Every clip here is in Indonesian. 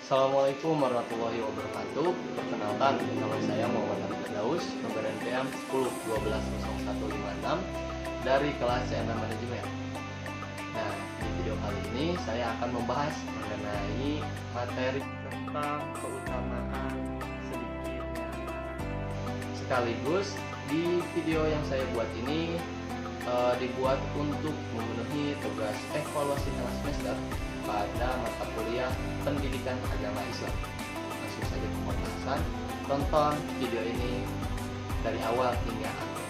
Assalamualaikum warahmatullahi wabarakatuh. Perkenalkan, nama saya Muhammad Hamid Firdaus, nomor NPM 10120156 dari kelas CMM Manajemen. Nah, di video kali ini saya akan membahas mengenai materi tentang keutamaan sedikitnya. Sekaligus di video yang saya buat ini dibuat untuk memenuhi tugas evaluasi tengah semester pada mata kuliah Pendidikan Agama Islam. Langsung saja ke pembahasan. Tonton video ini dari awal hingga akhir.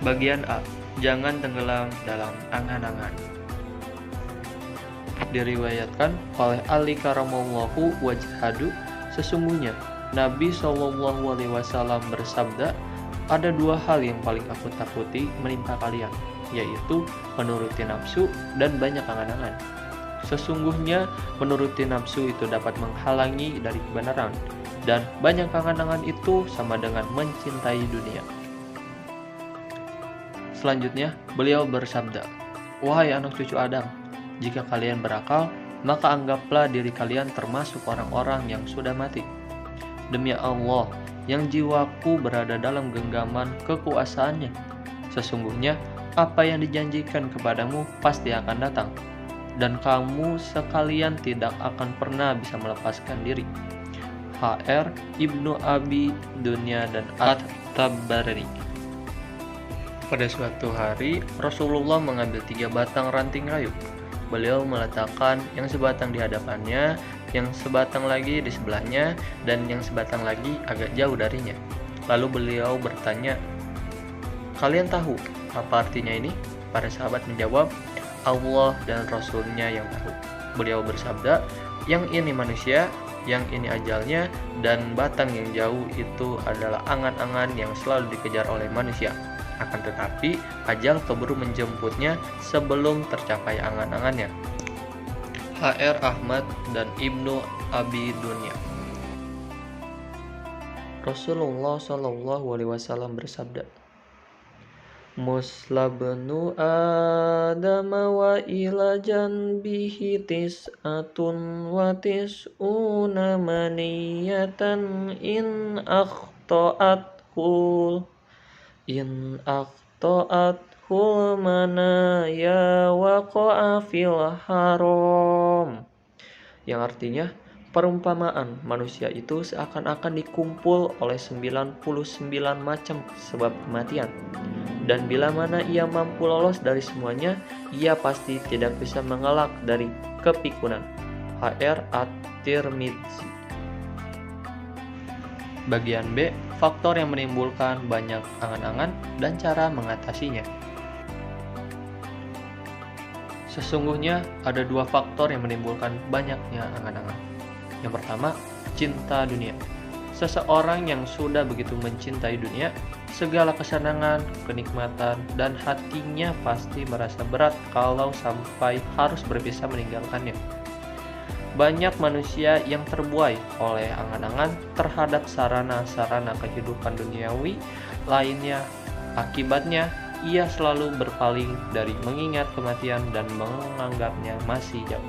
Bagian A. Jangan tenggelam dalam angan-angan. Diriwayatkan oleh Ali karamallahu wajhadu, sesungguhnya Nabi SAW bersabda, ada dua hal yang paling aku takuti menimpa kalian, yaitu menuruti nafsu dan banyak angan-angan. Sesungguhnya menuruti nafsu itu dapat menghalangi dari kebenaran, dan banyak angan-angan itu sama dengan mencintai dunia. Selanjutnya, beliau bersabda, wahai anak cucu Adam, jika kalian berakal, maka anggaplah diri kalian termasuk orang-orang yang sudah mati. Demi Allah, yang jiwaku berada dalam genggaman kekuasaannya, sesungguhnya apa yang dijanjikan kepadamu pasti akan datang, dan kamu sekalian tidak akan pernah bisa melepaskan diri. HR Ibnu Abi Dunya dan At-Tabarani. Pada suatu hari, Rasulullah mengambil 3 batang ranting kayu. Beliau meletakkan yang sebatang di hadapannya, yang sebatang lagi di sebelahnya, dan yang sebatang lagi agak jauh darinya. Lalu beliau bertanya, kalian tahu apa artinya ini? Para sahabat menjawab, Allah dan Rasulnya yang tahu. Beliau bersabda, yang ini manusia, yang ini ajalnya, dan batang yang jauh itu adalah angan-angan yang selalu dikejar oleh manusia. Akan tetapi, ajal keburu menjemputnya sebelum tercapai angan-angannya. HR Ahmad dan Ibnu Abi Dunya. Rasulullah SAW bersabda, Muslabnu Adam wa ila janbihi tis'atun wa tis'una maniyatan in akhta'athul manaya waqa'a fil haram. Yang artinya, perumpamaan manusia itu seakan-akan dikumpul oleh 99 macam sebab kematian. Dan bila mana ia mampu lolos dari semuanya, ia pasti tidak bisa mengelak dari kepikunan. HR At-Tirmidzi. Bagian B, faktor yang menimbulkan banyak angan-angan dan cara mengatasinya. Sesungguhnya ada 2 faktor yang menimbulkan banyaknya angan-angan. Yang pertama, cinta dunia. Seseorang yang sudah begitu mencintai dunia, segala kesenangan, kenikmatan, dan hatinya pasti merasa berat kalau sampai harus berpisah meninggalkannya. Banyak manusia yang terbuai oleh angan-angan terhadap sarana-sarana kehidupan duniawi lainnya. Akibatnya, ia selalu berpaling dari mengingat kematian dan menganggapnya masih jauh.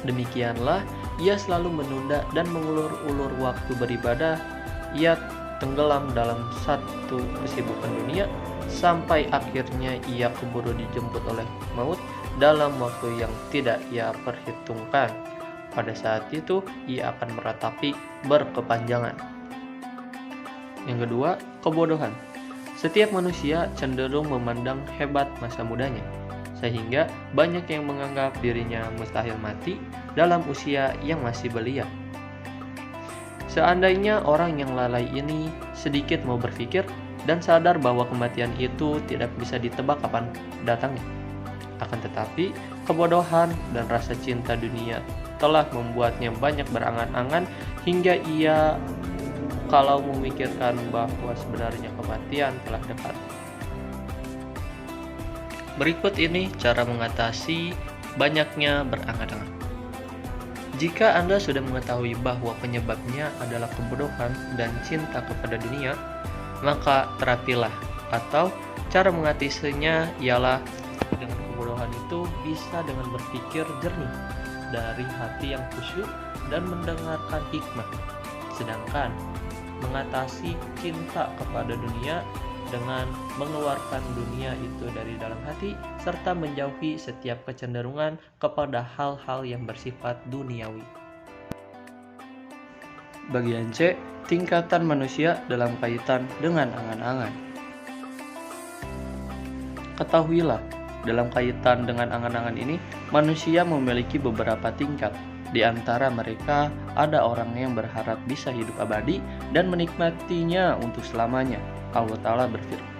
Demikianlah, ia selalu menunda dan mengulur-ulur waktu beribadah. Ia tenggelam dalam satu kesibukan dunia, sampai akhirnya ia keburu dijemput oleh maut dalam waktu yang tidak ia perhitungkan. Pada saat itu, ia akan meratapi berkepanjangan. Yang kedua, kebodohan. Setiap manusia cenderung memandang hebat masa mudanya, sehingga banyak yang menganggap dirinya mustahil mati dalam usia yang masih belia. Seandainya orang yang lalai ini sedikit mau berpikir dan sadar bahwa kematian itu tidak bisa ditebak kapan datangnya. Akan tetapi, kebodohan dan rasa cinta dunia telah membuatnya banyak berangan-angan hingga ia kalau memikirkan bahwa sebenarnya kematian telah dekat. Berikut ini cara mengatasi banyaknya berangan-angan. Jika Anda sudah mengetahui bahwa penyebabnya adalah kebodohan dan cinta kepada dunia, maka terapilah, atau cara mengatasinya ialah dengan kebodohan itu bisa dengan berpikir jernih. dari hati yang khusyuk dan mendengarkan hikmah. Sedangkan mengatasi cinta kepada dunia dengan mengeluarkan dunia itu dari dalam hati serta menjauhi setiap kecenderungan kepada hal-hal yang bersifat duniawi. Bagian C, tingkatan manusia dalam kaitan dengan angan-angan. Ketahuilah, dalam kaitan dengan angan-angan ini, manusia memiliki beberapa tingkat. Di antara mereka, ada orang yang berharap bisa hidup abadi dan menikmatinya untuk selamanya. Allah Ta'ala berfirman,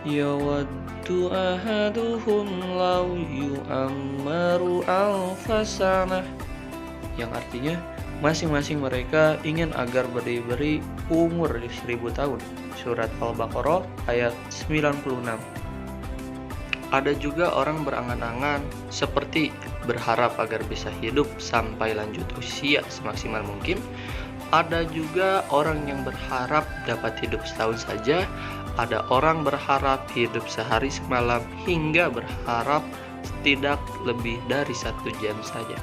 Yawaddu ahaduhum law yu'ammaru alfasanah, yang artinya, masing-masing mereka ingin agar beri umur 1000 tahun. Surat Al-Baqarah ayat 96. Ada juga orang berangan-angan seperti berharap agar bisa hidup sampai lanjut usia semaksimal mungkin. Ada juga orang yang berharap dapat hidup setahun saja. Ada orang berharap hidup sehari semalam hingga berharap tidak lebih dari 1 jam saja.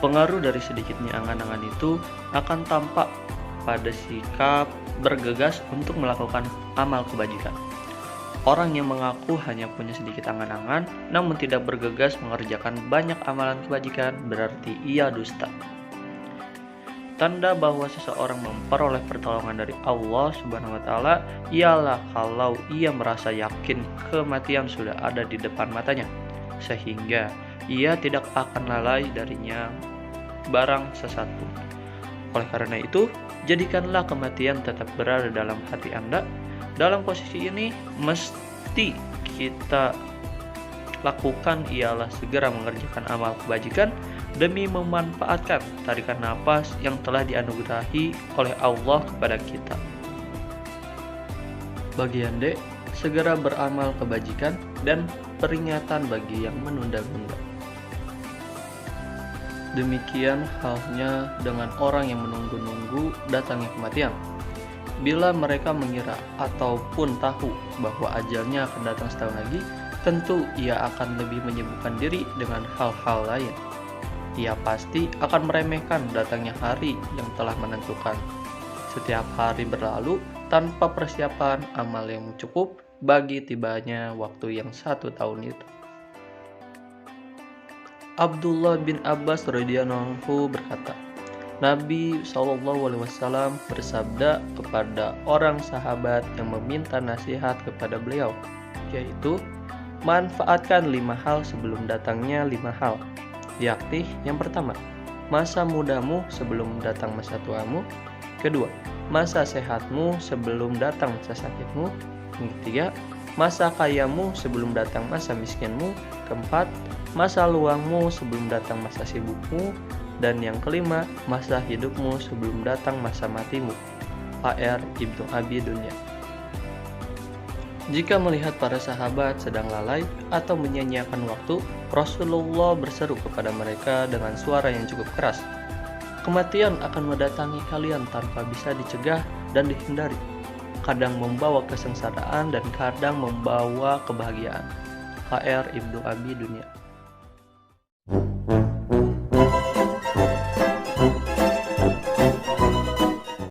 Pengaruh dari sedikitnya angan-angan itu akan tampak pada sikap bergegas untuk melakukan amal kebajikan. Orang yang mengaku hanya punya sedikit angan-angan namun tidak bergegas mengerjakan banyak amalan kebajikan berarti ia dusta. Tanda bahwa seseorang memperoleh pertolongan dari Allah Subhanahu wa Ta'ala ialah kalau ia merasa yakin kematian sudah ada di depan matanya, sehingga ia tidak akan lalai darinya barang sesat pun. Oleh karena itu, jadikanlah kematian tetap berada dalam hati Anda. Dalam posisi ini, mesti kita lakukan ialah segera mengerjakan amal kebajikan demi memanfaatkan tarikan nafas yang telah dianugerahi oleh Allah kepada kita. Bagian D, segera beramal kebajikan dan peringatan bagi yang menunda-nunda. Demikian halnya dengan orang yang menunggu-nunggu datangnya kematian. Bila mereka mengira ataupun tahu bahwa ajalnya akan datang setahun lagi, tentu ia akan lebih menyibukkan diri dengan hal-hal lain. Ia pasti akan meremehkan datangnya hari yang telah menentukan. Setiap hari berlalu tanpa persiapan amal yang cukup bagi tibanya waktu yang 1 tahun itu. Abdullah bin Abbas radhiyallahu anhu berkata, Nabi SAW bersabda kepada orang sahabat yang meminta nasihat kepada beliau, yaitu manfaatkan 5 hal sebelum datangnya 5 hal, yakni yang pertama, masa mudamu sebelum datang masa tuamu. Kedua, masa sehatmu sebelum datang masa sakitmu. Yang ketiga, masa kayamu sebelum datang masa miskinmu. Keempat, masa luangmu sebelum datang masa sibukmu. Dan yang kelima, masa hidupmu sebelum datang masa matimu. HR Ibnu Abi Dunya. Jika melihat para sahabat sedang lalai atau menyia-nyiakan waktu, Rasulullah berseru kepada mereka dengan suara yang cukup keras, kematian akan mendatangi kalian tanpa bisa dicegah dan dihindari. Kadang membawa kesengsaraan dan kadang membawa kebahagiaan. HR Ibnu Abi Dunya.